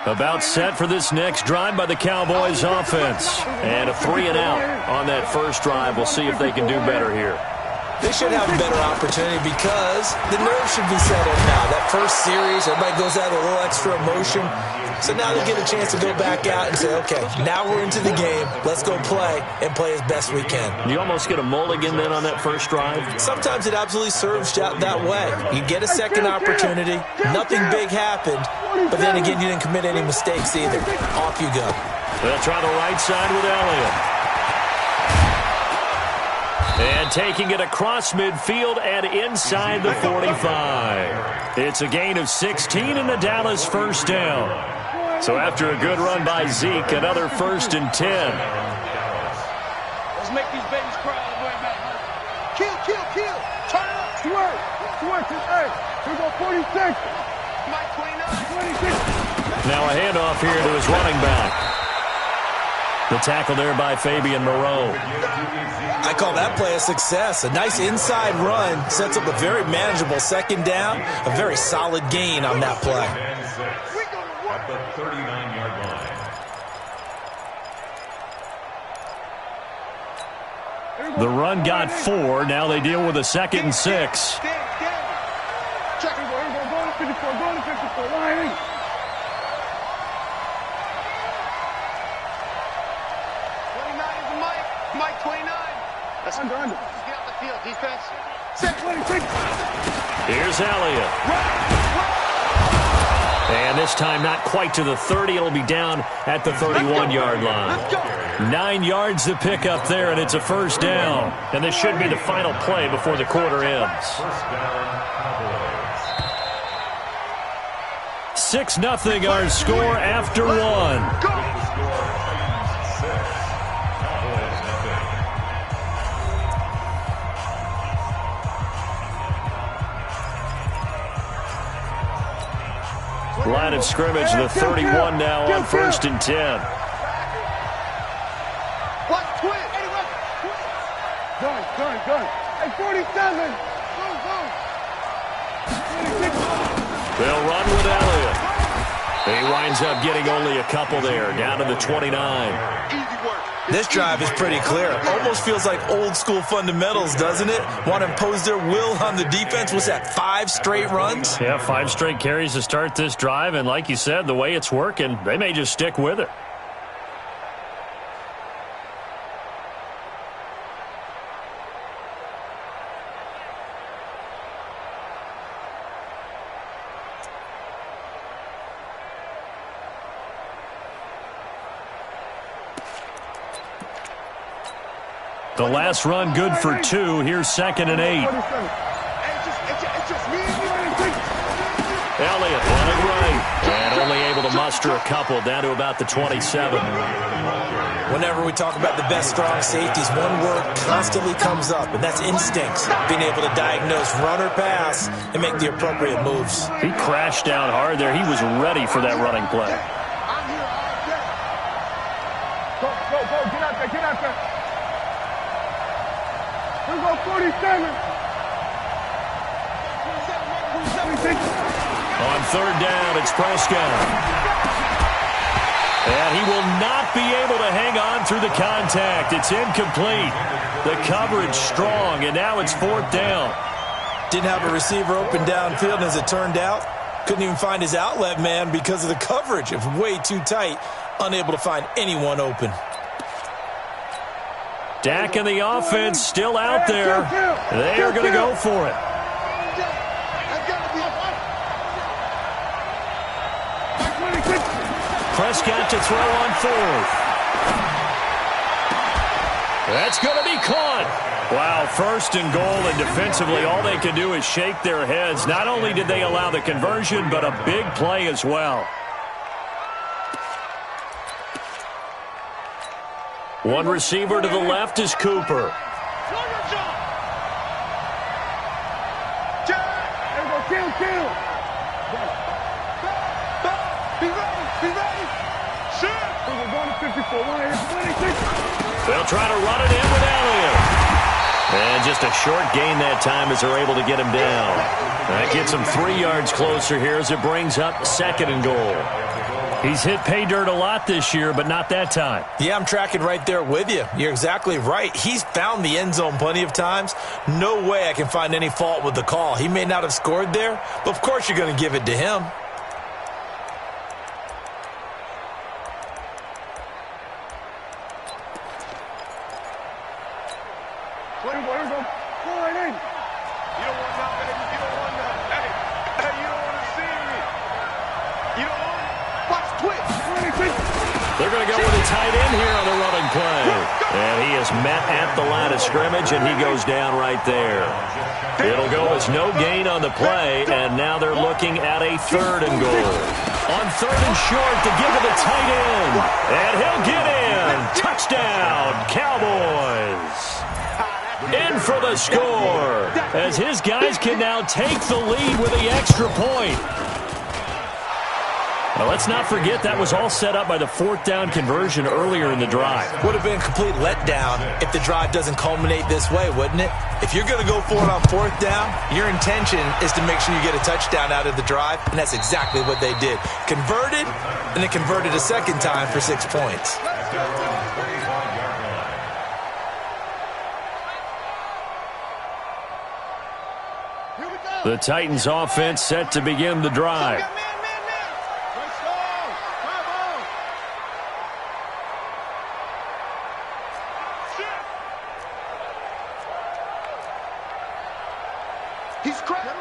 About set for this next drive by the Cowboys offense. And a 3-and-out on that first drive. We'll see if they can do better here. They should have a better opportunity because the nerves should be settled now. That first series, everybody goes out with a little extra emotion. So now they get a chance to go back out and say, okay, now we're into the game. Let's go play and play as best we can. You almost get a mulligan then on that first drive? Sometimes it absolutely serves out that way. You get a second opportunity. Nothing big happened. But then again, you didn't commit any mistakes either. Off you go. They'll try the right side with Elliott. And taking it across midfield and inside the 45. It's a gain of 16 and the Dallas first down. So after a good run by Zeke, another 1st and 10. Let's make these babies cry all the way back. Kill. Turn it up. Twerk. Hey, here go 46. Mike 29. 26. Now a handoff here to his running back. The tackle there by Fabian Moreau. I call that play a success. A nice inside run sets up a very manageable second down. A very solid gain on that play. At the 39-yard line. The run got 4. Now they deal with a 2nd and 6. Check it, go to 54, line. 29 is Mike 29. That's under. Just get off the field, defense. Set 26. Here's Elliott. And this time not quite to the 30. It'll be down at the 31-yard line. 9 yards to pick up there, and it's a first down. And this should be the final play before the quarter ends. 6-0 our score after 1. Line of scrimmage, the 31 now on 1st and 10. What? Twin. Gun. Hey, 47. Go. They'll run with Elliott. He winds up getting only a couple there, down to the 29. This drive is pretty clear. Almost feels like old school fundamentals, doesn't it? Want to impose their will on the defense. What's that, 5 straight runs? Yeah, 5 straight carries to start this drive. And like you said, the way it's working, they may just stick with it. The last run good for 2. Here's 2nd and 8. Elliott running right. And only able to muster a couple down to about the 27. Whenever we talk about the best strong safeties, one word constantly comes up, and that's instincts. Being able to diagnose run or pass and make the appropriate moves. He crashed down hard there. He was ready for that running play. Go. Get out there. Here go 47. On 3rd down, it's Prescott. And he will not be able to hang on through the contact. It's incomplete. The coverage strong, and now it's 4th down. Didn't have a receiver open downfield, and as it turned out, couldn't even find his outlet man because of the coverage. It was way too tight, unable to find anyone open. Dak and the offense still out there. They are going to go for it. Prescott to throw on 4th. That's going to be caught. Wow, 1st and goal, and defensively all they can do is shake their heads. Not only did they allow the conversion, but a big play as well. One receiver to the left is Cooper. Kill. Be ready. Shoot. We're going to 54. They'll try to run it in with Elliott. And just a short gain that time as they're able to get him down. That gets him 3 yards closer here as it brings up 2nd and goal. He's hit pay dirt a lot this year, but not that time. Yeah, I'm tracking right there with you. You're exactly right. He's found the end zone plenty of times. No way I can find any fault with the call. He may not have scored there, but of course you're going to give it to him. They're going to go with a tight end here on the running play. And he is met at the line of scrimmage, and he goes down right there. It'll go as no gain on the play, and now they're looking at a 3rd and goal. On 3rd and short to give to the tight end. And he'll get in. Touchdown, Cowboys. In for the score, as his guys can now take the lead with the extra point. Now, let's not forget that was all set up by the 4th down conversion earlier in the drive. Would have been a complete letdown if the drive doesn't culminate this way, wouldn't it? If you're going to go for it on 4th down, your intention is to make sure you get a touchdown out of the drive, and that's exactly what they did. Converted, and then converted a 2nd time for 6 points. The Titans offense set to begin the drive. He's cracked.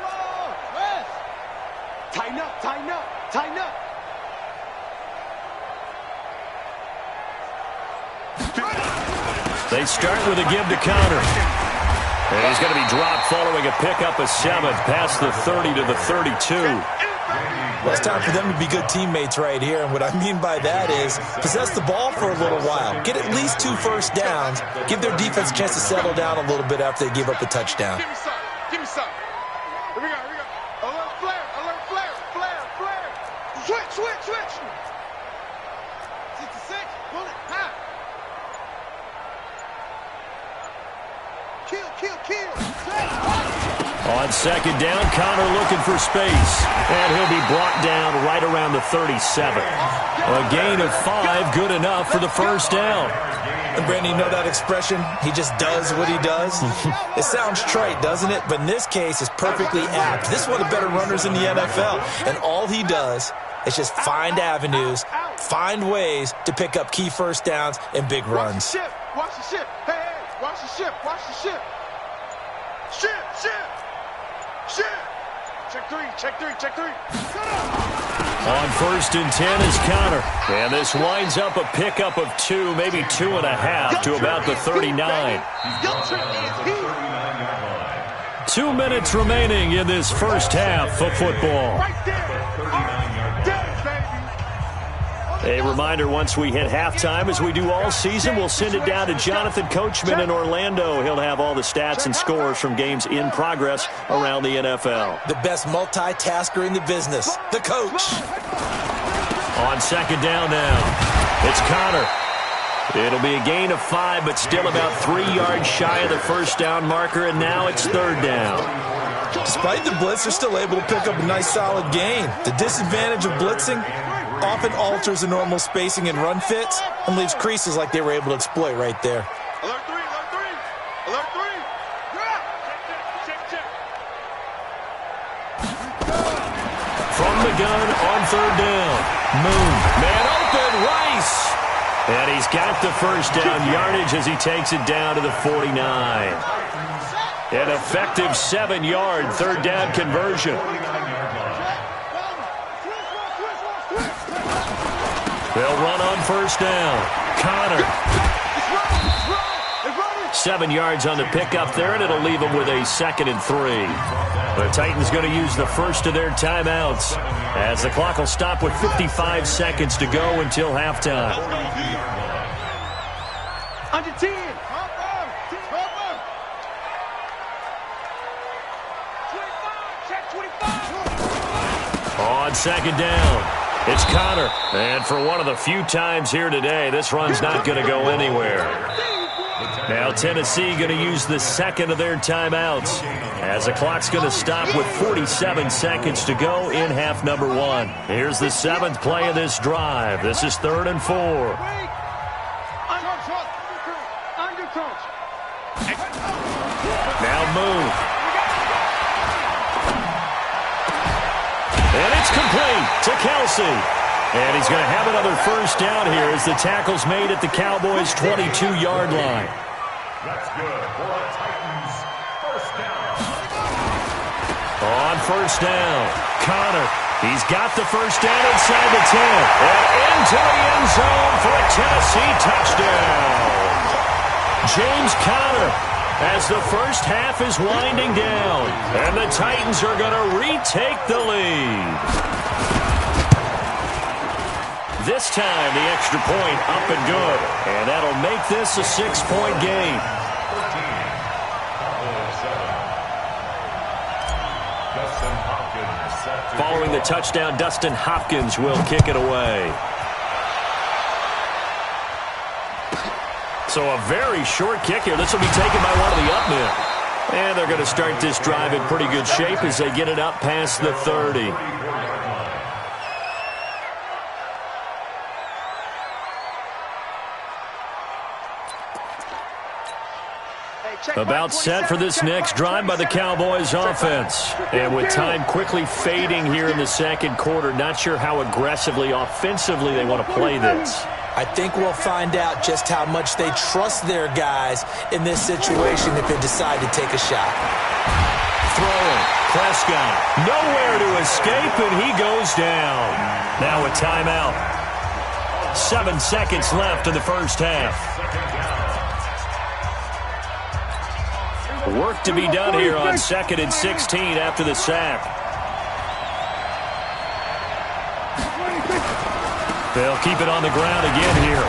Tighten up, tighten up, tighten up. They start with a give to Connor. And he's going to be dropped following a pickup of 7 past the 30 to the 32. Well, it's time for them to be good teammates right here, and what I mean by that is possess the ball for a little while, get at least 2 first downs, give their defense a chance to settle down a little bit after they give up a touchdown. Give me some, give me some. Here we go, here we go. Alert flare, flare, flare. Switch, switch, switch. 66, pull it, high. Kill. On 2nd down, Connor looking for space. And he'll be brought down right around the 37. A gain of 5, good enough for the 1st down. And Brandon, you know that expression? He just does what he does? It sounds trite, doesn't it? But in this case, it's perfectly apt. This is one of the better runners in the NFL. And all he does is just find avenues, find ways to pick up key first downs and big runs. Watch the ship. Hey, watch the ship. Ship. Check three. On 1st and 10 is Connor. And this winds up a pickup of 2, maybe 2.5 to about the 39. 2 minutes remaining in this first half of football. A reminder, once we hit halftime, as we do all season, we'll send it down to Jonathan Coachman in Orlando. He'll have all the stats and scores from games in progress around the NFL. The best multitasker in the business, the coach. On 2nd down now, it's Connor. It'll be a gain of 5, but still about 3 yards shy of the 1st down marker, and now it's 3rd down. Despite the blitz, they're still able to pick up a nice solid gain. The disadvantage of blitzing often alters the normal spacing and run fits and leaves creases like they were able to exploit right there. Alert 3. Check. From the gun on 3rd down. Moon. Man open, Rice. And he's got the 1st down yardage as he takes it down to the 49. An effective 7-yard 3rd down conversion. They'll run on 1st down. Connor. 7 yards on the pickup there, and it'll leave them with a 2nd and 3. The Titans going to use the first of their timeouts as the clock will stop with 55 seconds to go until halftime. Under 10. On 2nd down, it's Connor. And for one of the few times here today, this run's not going to go anywhere. Now Tennessee going to use the second of their timeouts as the clock's going to stop with 47 seconds to go in half number one. Here's the seventh play of this drive. This is 3rd and 4. Now move. And it's complete to Kelsey. And he's going to have another first down here as the tackle's made at the Cowboys' 22-yard line. That's good for a Titans first down. On first down, Connor. He's got the first down inside the 10. And into the end zone for a Tennessee touchdown. James Conner as the first half is winding down. And the Titans are going to retake the lead. This time, the extra point up and good. And that'll make this a 6-point game. Following the touchdown, Dustin Hopkins will kick it away. So a very short kick here. This will be taken by one of the up men. And they're going to start this drive in pretty good shape as they get it up past the 30. About set for this next drive by the Cowboys offense. And with time quickly fading here in the second quarter, not sure how aggressively, offensively they want to play this. I think we'll find out just how much they trust their guys in this situation if they decide to take a shot. Throwing. Prescott. Nowhere to escape, and he goes down. Now a timeout. 7 seconds left in the first half. Work to be done here on 2nd and 16 after the sack. They'll keep it on the ground again here.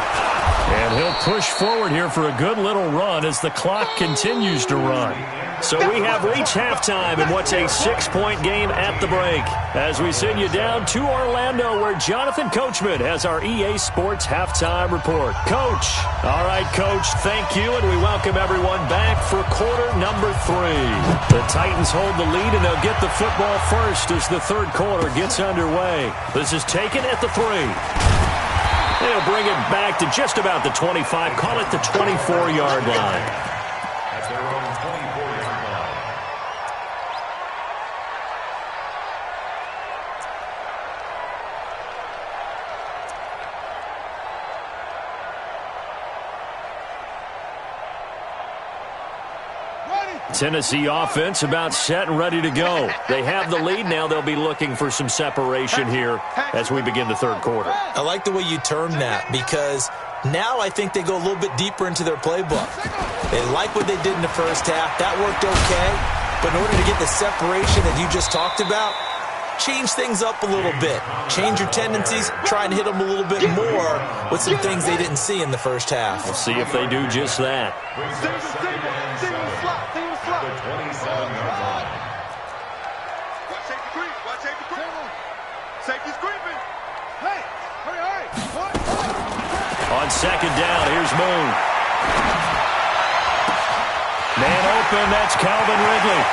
And he'll push forward here for a good little run as the clock continues to run. So we have reached halftime in what's a 6-point game at the break. As we send you down to Orlando where Jonathan Coachman has our EA Sports Halftime Report. Coach. All right, Coach, thank you, and we welcome everyone back for quarter number 3. The Titans hold the lead, and they'll get the football first as the third quarter gets underway. This is taken at the 3. They'll bring it back to just about the 25, call it the 24-yard line. At their own 24-yard line. Tennessee offense about set and ready to go. They have the lead now. They'll be looking for some separation here as we begin the third quarter. I like the way you term that because now I think they go a little bit deeper into their playbook. They like what they did in the first half. That worked okay. But in order to get the separation that you just talked about, change things up a little bit. Change your tendencies. Try and hit them a little bit more with some things they didn't see in the first half. We'll see if they do just that. The 27-yard line. Safety's creeping. Hey, hurry. On second down, here's Moon. Man open, that's Calvin Ridley.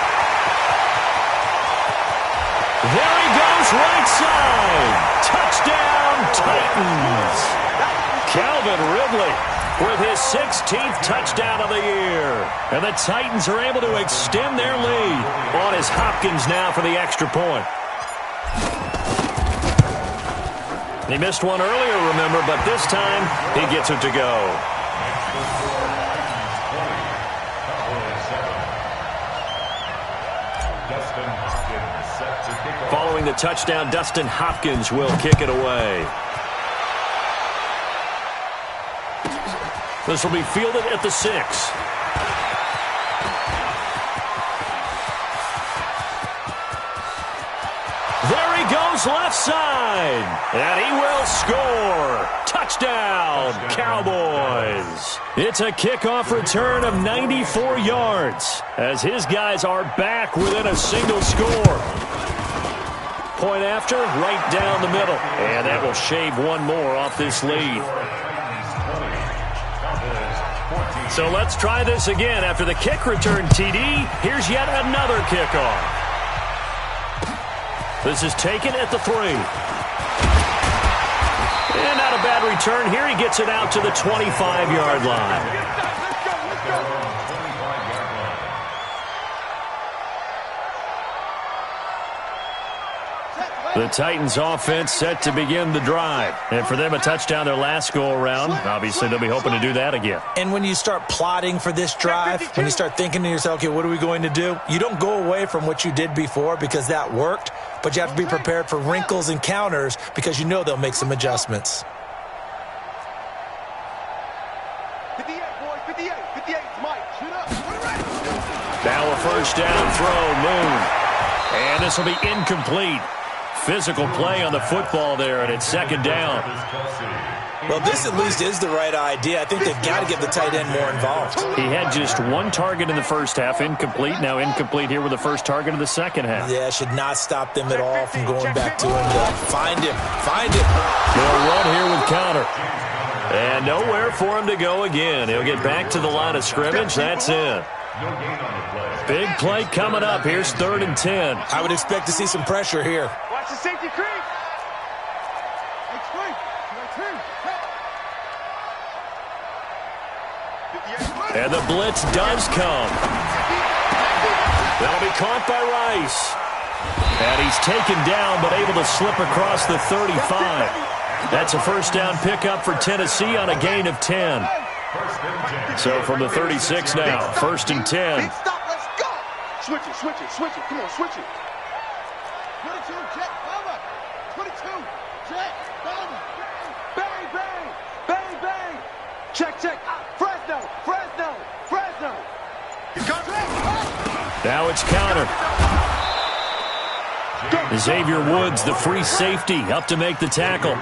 There he goes, right side. Touchdown, Titans. Calvin Ridley with his 16th touchdown of the year. And the Titans are able to extend their lead. On is Hopkins now for the extra point. He missed one earlier, remember, but this time he gets it to go. Following the touchdown, Dustin Hopkins will kick it away. This will be fielded at the 6. There he goes, left side. And he will score. Touchdown, Cowboys. It's a kickoff return of 94 yards as his guys are back within a single score. Point after, right down the middle. And that will shave one more off this lead. 14. So let's try this again. After the kick return TD, here's yet another kickoff. This is taken at the 3. And not a bad return here. He gets it out to the 25-yard line. The Titans offense set to begin the drive. And for them, a touchdown their last go-around. Obviously, they'll be hoping to do that again. And when you start plotting for this drive, when you start thinking to yourself, okay, what are we going to do? You don't go away from what you did before because that worked, but you have to be prepared for wrinkles and counters because you know they'll make some adjustments. 58, boys, 58, 58, Mike, shoot up. Now a first down throw, Moon. And this will be incomplete. Physical play on the football there, and it's second down. Well, this at least is the right idea. I think they've got to get the tight end more involved. He had just one target in the first half, incomplete. Now incomplete here with the first target of the second half. Yeah, should not stop them at all from going back to him. Find him. They'll run here with counter. And nowhere for him to go again. He'll get back to the line of scrimmage. That's it. Big play coming up. Here's 3rd and 10. I would expect to see some pressure here. Watch the safety creep. And the blitz does come. That'll be caught by Rice. And he's taken down, but able to slip across the 35. That's a first down pickup for Tennessee on a gain of 10. So from the 36 now, 1st and 10. Big stop, let's go. Switch it. Come on, switch it. 22, check, cover. 22, check, cover. Bang, bang, bang, bang. Check. Fresno. Now it's counter. Xavier Woods, the free safety, up to make the tackle.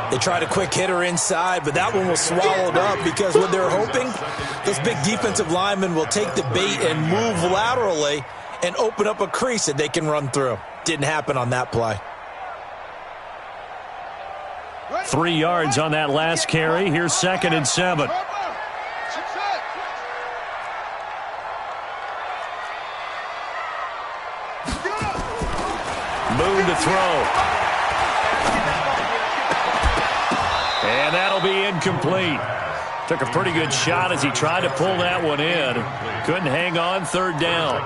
They tried a quick hitter inside, but that one was swallowed up because what they're hoping, those big defensive linemen will take the bait and move laterally and open up a crease that they can run through. Didn't happen on that play. 3 yards on that last carry. Here's 2nd and 7. Moon to throw. And that'll be incomplete. Took a pretty good shot as he tried to pull that one in. Couldn't hang on, 3rd down.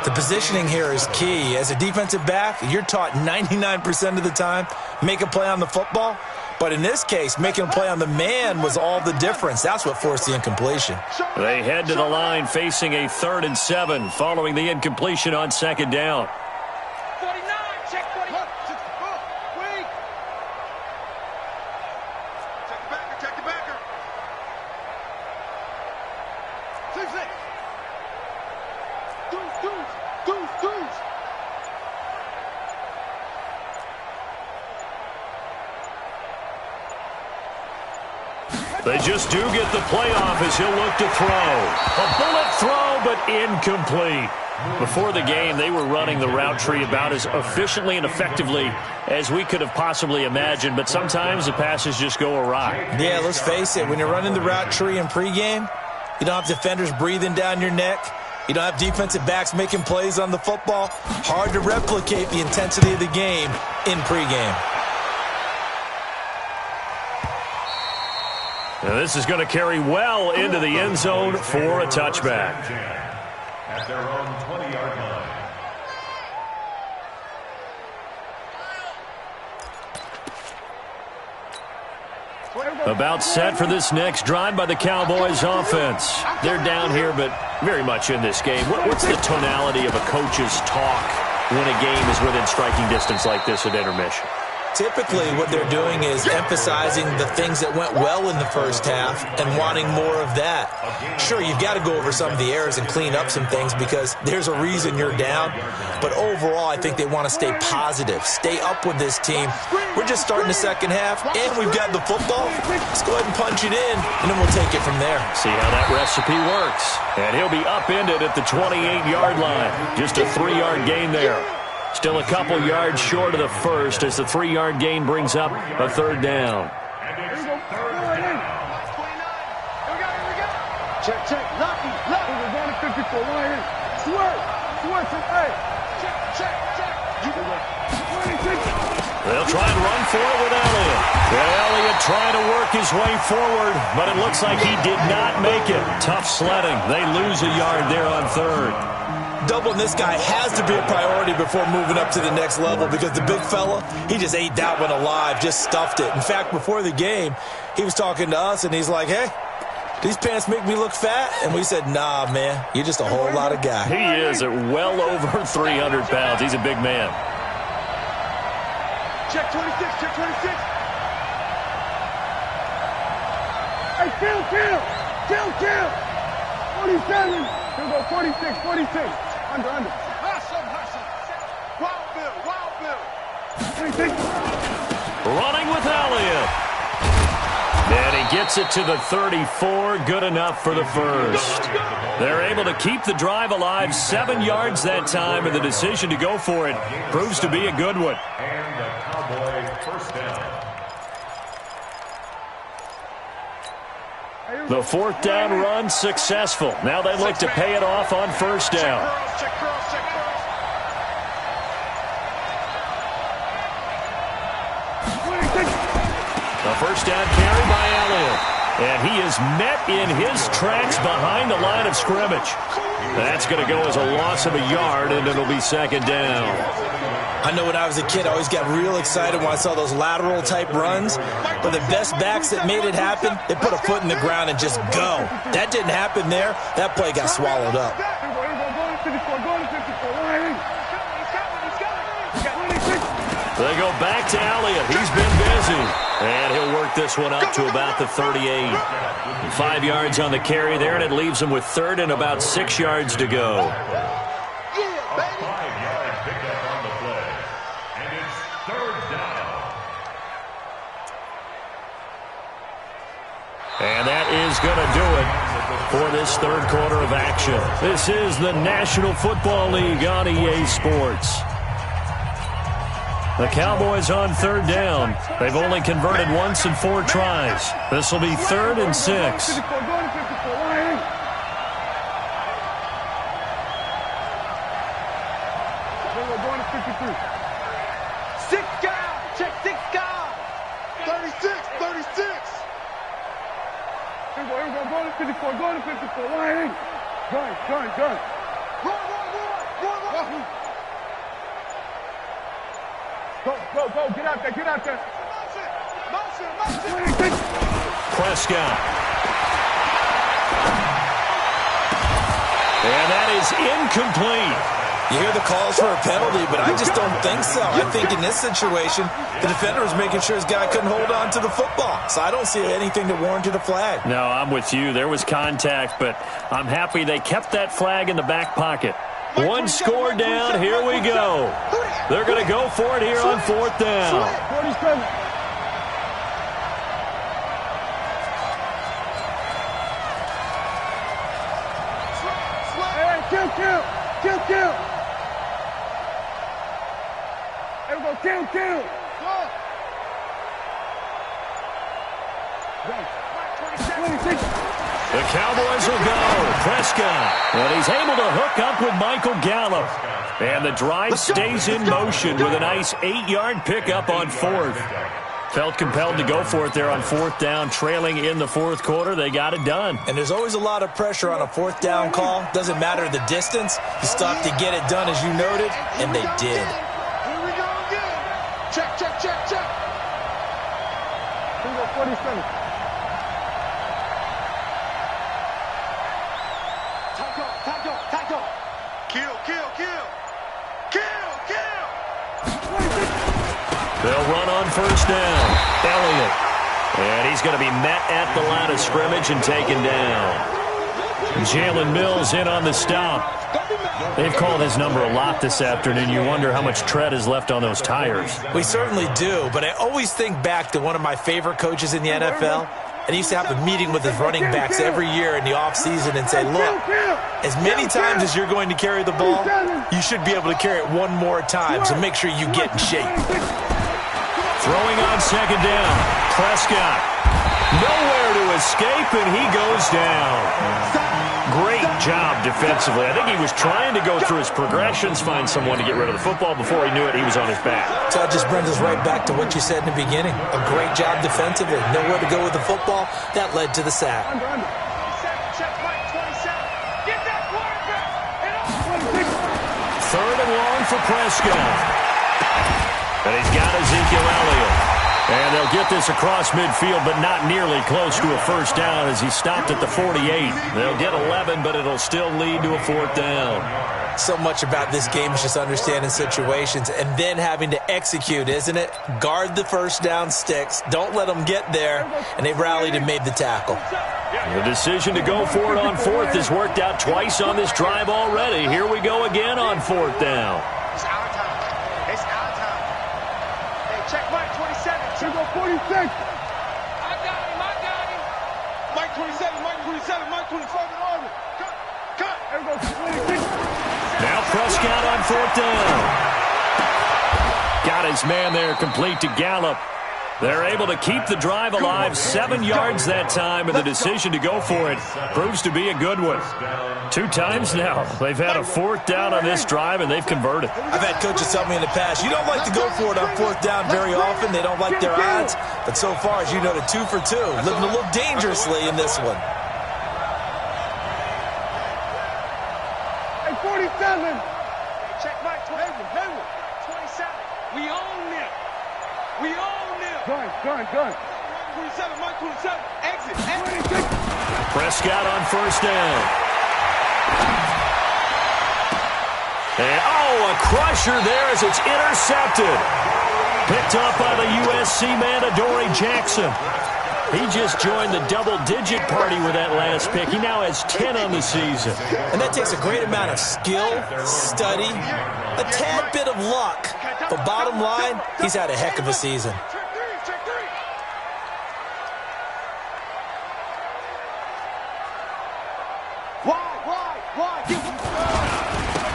The positioning here is key. As a defensive back, you're taught 99% of the time, make a play on the football. But in this case, making a play on the man was all the difference. That's what forced the incompletion. They head to the line facing a 3rd and 7 following the incompletion on 2nd down. 49, check 49. Wait. Check the backer. 2-6. Deuce. They just do get the playoff as he'll look to throw. A bullet throw, but incomplete. Before the game, they were running the route tree about as efficiently and effectively as we could have possibly imagined, but sometimes the passes just go awry. Yeah, let's face it. When you're running the route tree in pregame, you don't have defenders breathing down your neck. You don't have defensive backs making plays on the football. Hard to replicate the intensity of the game in pregame. Now this is going to carry well into the end zone for a touchback. At their own 20-yard line. About set for this next drive by the Cowboys offense. They're down here, but very much in this game. What's the tonality of a coach's talk when a game is within striking distance like this at intermission? Typically, what they're doing is emphasizing the things that went well in the first half and wanting more of that. Sure, you've got to go over some of the errors and clean up some things because there's a reason you're down. But overall, I think they want to stay positive, stay up with this team. We're just starting the second half, and we've got the football. Let's go ahead and punch it in, and then we'll take it from there. See how that recipe works. And he'll be upended at the 28-yard line. Just a 3-yard gain there. Still a couple yards short of the first as the 3-yard gain brings up a 3rd down. Check, check. Lucky, lucky. We're going to 54. Ryan. Swerve. Swerve to A. Check, check, check. They'll try and run for it with Elliott. And Elliott trying to work his way forward, but it looks like he did not make it. Tough sledding. They lose a yard there on third. Doubling this guy has to be a priority before moving up to the next level because the big fella, he just ate that one alive, just stuffed it. In fact, before the game, he was talking to us, and he's like, hey, these pants make me look fat? And we said, nah, man, you're just a whole lot of guy. He is at well over 300 pounds. He's a big man. Check 26, check 26. Hey, kill. 47. Here we go, 46, 46. Under. Hustle. Wild Bill. 26. Running with Elliott. And he gets it to the 34. Good enough for the first. They're able to keep the drive alive. 7 yards that time, and the decision to go for it proves to be a good one. And the Cowboy first down. The fourth down run successful. Now they look to pay it off on first down. Check cross. The first down carry by Elliott. And he is met in his tracks behind the line of scrimmage. That's going to go as a loss of a yard, and it'll be second down. I know when I was a kid, I always got real excited when I saw those lateral-type runs. But the best backs that made it happen, they put a foot in the ground and just go. That didn't happen there. That play got swallowed up. They go back to Elliott. He's been busy. And he'll work this one up to about the 38. 5 yards on the carry there, and it leaves him with third and about 6 yards to go. A 5-yard pickup on the play. And it's third down. And that is going to do it for this third quarter of action. This is the National Football League on EA Sports. The Cowboys on third down. They've only converted once in 4 tries. This will be 3rd and 6. Check 6 guys. 36. Here we go, go to 54, Ryan. Gun. Run. Go, get out there. Motion. Prescott. And that is incomplete. You hear the calls for a penalty, but I just don't think so. I think in this situation, the defender was making sure his guy couldn't hold on to the football. So I don't see anything that warranted a flag. No, I'm with you. There was contact, but I'm happy they kept that flag in the back pocket. 1 score down. Here we go. They're going to go for it here on 4th down. 47. Hey, kill. There we go, kill. The Cowboys will go. Prescott. And he's able to hook up with Michael Gallup. And the drive stays in motion with a nice 8-yard pickup on 4th. Felt compelled to go for it there on 4th down, trailing in the 4th quarter. They got it done. And there's always a lot of pressure on a 4th down call. Doesn't matter the distance. You still have to get it done, as you noted, and they did. Here we go again. Check. Here we go, 47. Tackle. Kill. They'll run on first down. Elliott. And he's going to be met at the line of scrimmage and taken down. Jalen Mills in on the stop. They've called his number a lot this afternoon. You wonder how much tread is left on those tires. We certainly do, but I always think back to one of my favorite coaches in the NFL. And he used to have a meeting with his running backs every year in the offseason and say, look, as many times as you're going to carry the ball, you should be able to carry it one more time, so make sure you get in shape. Throwing on second down, Prescott. Nowhere to escape, and he goes down. Great job defensively. I think he was trying to go through his progressions, find someone to get rid of the football. Before he knew it, he was on his back. So it just brings us right back to what you said in the beginning. A great job defensively. Nowhere to go with the football. That led to the sack. Third and long for Prescott. And he's got Ezekiel Elliott. And they'll get this across midfield, but not nearly close to a first down as he stopped at the 48. They'll get 11, but it'll still lead to a fourth down. So much about this game is just understanding situations and then having to execute, isn't it? Guard the first down sticks. Don't let them get there. And they rallied and made the tackle. The decision to go for it on fourth has worked out twice on this drive already. Here we go again on fourth down. It's our time. It's our time. Hey, check Mike 27. Here go 46. I got him. Mike 27, Mike 27, Mike 27 on it. Cut. There goes 26. Now Prescott on fourth down. Got his man there complete to Gallup. They're able to keep the drive alive, 7 yards that time, and the decision to go for it proves to be a good one. 2 times now, they've had a fourth down on this drive, and they've converted. I've had coaches tell me in the past, you don't like to go for it on fourth down very often. They don't like their odds. But so far, as you know, the 2 for 2, living a little dangerously in this one. Hey, 47. Check Mike 27. We own it. We own it. Gun. 27, Mike 27. Exit. Prescott on first down. And, a crusher there as it's intercepted. Picked up by the USC man, Adoree Jackson. He just joined the double-digit party with that last pick. He now has 10 on the season. And that takes a great amount of skill, study, a tad bit of luck. But bottom line, he's had a heck of a season.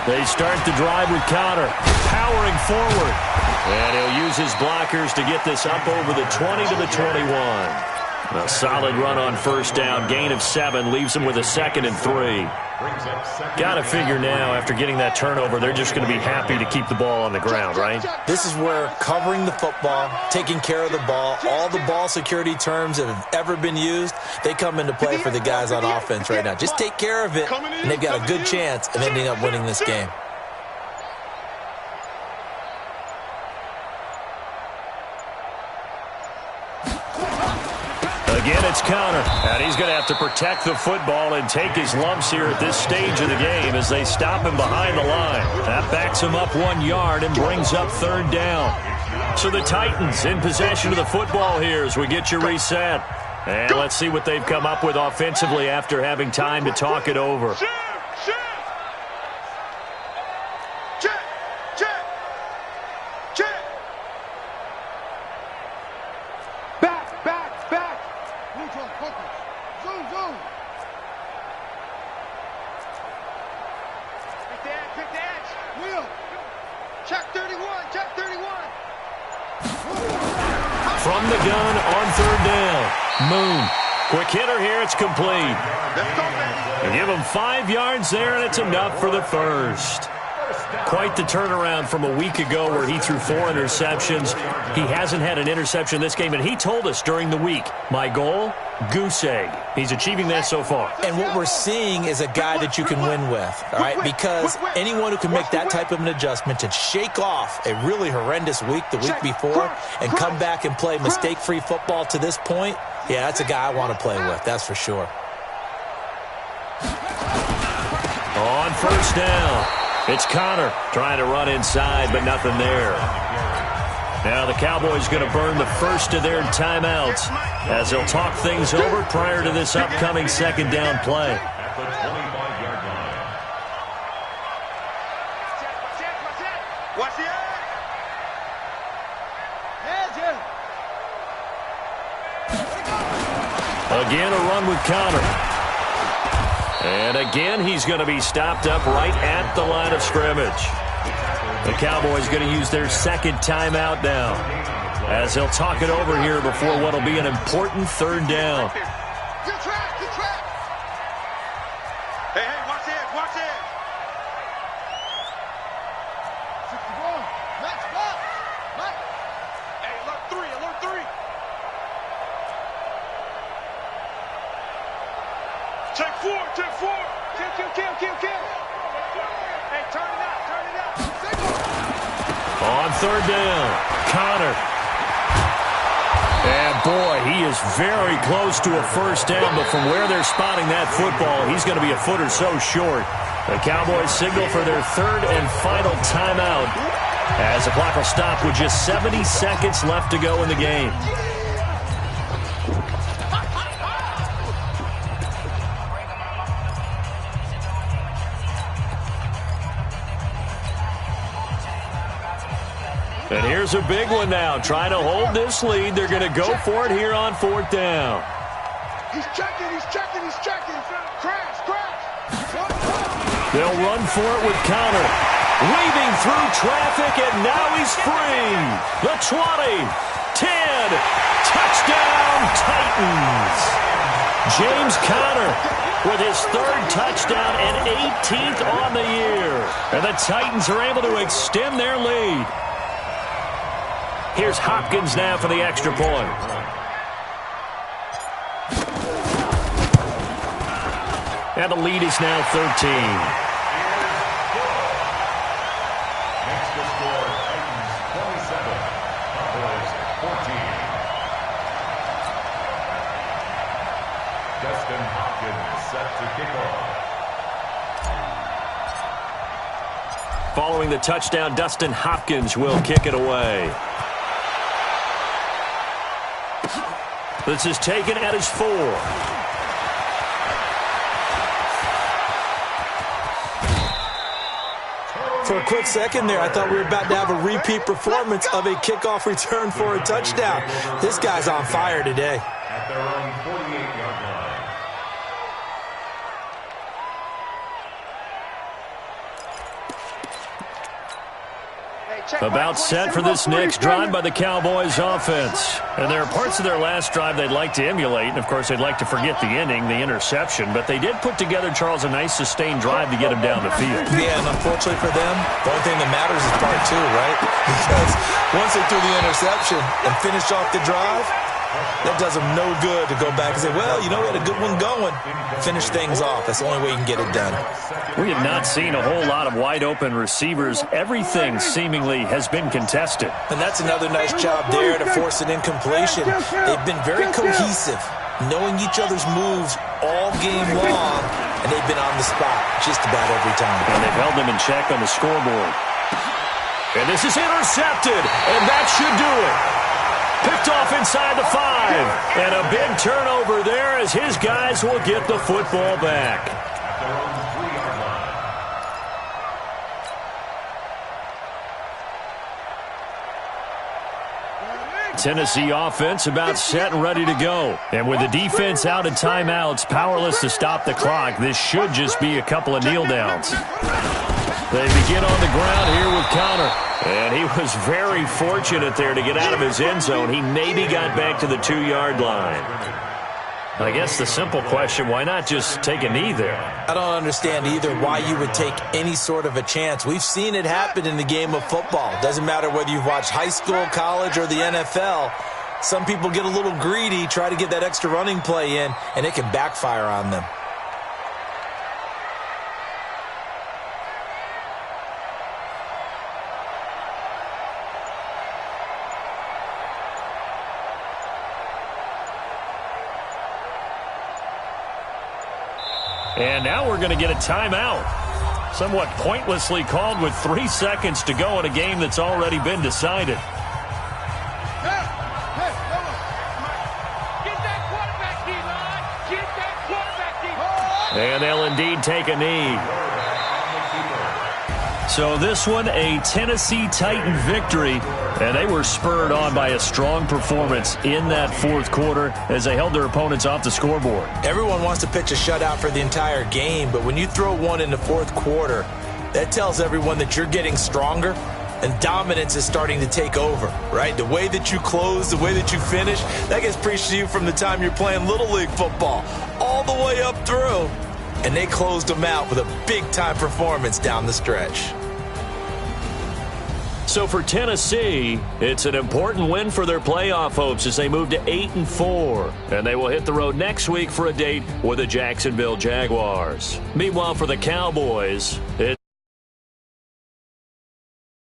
They start the drive with Connor, powering forward. And he'll use his blockers to get this up over the 20 to the 21. A solid run on first down, gain of 7, leaves them with a 2nd and 3. Got to figure now, after getting that turnover, they're just going to be happy to keep the ball on the ground, right? This is where covering the football, taking care of the ball, all the ball security terms that have ever been used, they come into play for the guys on offense right now. Just take care of it, and they've got a good chance of ending up winning this game. Again, it's Connor, and he's going to have to protect the football and take his lumps here at this stage of the game as they stop him behind the line. That backs him up 1 yard and brings up third down. So the Titans in possession of the football here as we get you reset. And let's see what they've come up with offensively after having time to talk it over. From the gun on third down. Moon. Quick hitter here. It's complete. They give him 5 yards there, and it's enough for the first. Quite the turnaround from a week ago where he threw 4 interceptions. He hasn't had an interception this game, and he told us during the week, my goal, goose egg. He's achieving that so far. And what we're seeing is a guy that you can win with, all right? Because anyone who can make that type of an adjustment to shake off a really horrendous week the week before and come back and play mistake-free football to this point, yeah, that's a guy I want to play with, that's for sure. On first down, it's Connor trying to run inside, but nothing there. Now the Cowboys going to burn the first of their timeouts as they'll talk things over prior to this upcoming second down play. Watch the eye. Again, a run with Connor. And again, he's going to be stopped up right at the line of scrimmage. The Cowboys going to use their second timeout now. as he'll talk it over here before what will be an important third down. Good track, good track. Hey, watch it, watch it. 61, match box. Hey, alert 3, alert 3. Check 4, check 4. Kill. Hey, turn it out, turn it out. On third down, Connor. And boy, he is very close to a first down, but from where they're spotting that football, he's going to be a foot or so short. The Cowboys signal for their third and final timeout as the clock will stop with just 70 seconds left to go in the game. And here's a big one now. Trying to hold this lead. They're going to go for it here on fourth down. He's checking. Crash. They'll run for it with Connor. Weaving through traffic, and now he's free. The 20, 10, touchdown Titans. James Conner with his third touchdown and 18th on the year. And the Titans are able to extend their lead. Here's Hopkins now for the extra point. And the lead is now 13. Next to score, Titans 27, Cowboys 14. Dustin Hopkins set to kick off. Following the touchdown, Dustin Hopkins will kick it away. This is taken at his 4. For a quick second there, I thought we were about to have a repeat performance of a kickoff return for a touchdown. This guy's on fire today. At their own 48-yard line. About set for this next drive by the Cowboys offense. And there are parts of their last drive they'd like to emulate. And, of course, they'd like to forget the ending, the interception. But they did put together, Charles, a nice sustained drive to get him down the field. Yeah, and unfortunately for them, the only thing that matters is part 2, right? Because once they threw the interception and finished off the drive, that does them no good to go back and say, well, you know, we had a good one going. Finish things off. That's the only way you can get it done. We have not seen a whole lot of wide-open receivers. Everything seemingly has been contested. And that's another nice job there to force an incompletion. They've been very cohesive, knowing each other's moves all game long, and they've been on the spot just about every time. And they've held them in check on the scoreboard. And this is intercepted, and that should do it. Picked off inside the 5. And a big turnover there as his guys will get the football back. At their own 3-yard line. Tennessee offense about set and ready to go. And with the defense out of timeouts, powerless to stop the clock, this should just be a couple of kneel downs. They begin on the ground here with Connor. And he was very fortunate there to get out of his end zone. He maybe got back to the 2-yard line. I guess the simple question, why not just take a knee there? I don't understand either why you would take any sort of a chance. We've seen it happen in the game of football. Doesn't matter whether you've watched high school, college, or the NFL. Some people get a little greedy, try to get that extra running play in, and it can backfire on them. And now we're going to get a timeout. Somewhat pointlessly called with 3 seconds to go in a game that's already been decided. And they'll indeed take a knee. So this one, a Tennessee Titan victory, and they were spurred on by a strong performance in that fourth quarter as they held their opponents off the scoreboard. Everyone wants to pitch a shutout for the entire game, but when you throw one in the fourth quarter, that tells everyone that you're getting stronger, and dominance is starting to take over, right? The way that you close, the way that you finish, that gets preached to you from the time you're playing Little League football all the way up through. And they closed them out with a big-time performance down the stretch. So for Tennessee, it's an important win for their playoff hopes as they move to 8-4. And they will hit the road next week for a date with the Jacksonville Jaguars. Meanwhile, for the Cowboys,